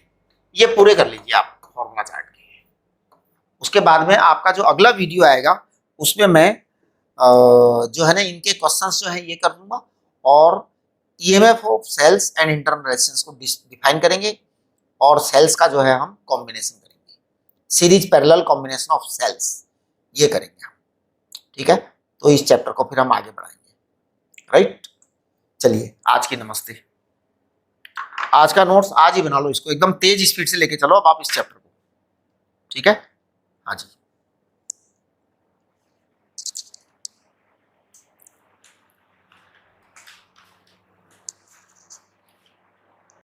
ये पूरे कर लीजिए आप फॉर्मूला चार्ट के। उसके बाद में आपका जो अगला वीडियो आएगा उसमें मैं जो है ना इनके क्वेश्चंस जो है ये कर दूंगा, और EMF of cells and internal resistance को डिफाइन करेंगे, और सेल्स का जो है हम कॉम्बिनेशन करेंगे, series parallel combination of cells, ये करेंगे हम। ठीक है, तो इस चैप्टर को फिर हम आगे बढ़ाएंगे। राइट। चलिए, आज की नमस्ते। आज का नोट्स आज ही बना लो, इसको एकदम तेज स्पीड से लेके चलो अब आप इस चैप्टर को। ठीक है, हाँ जी।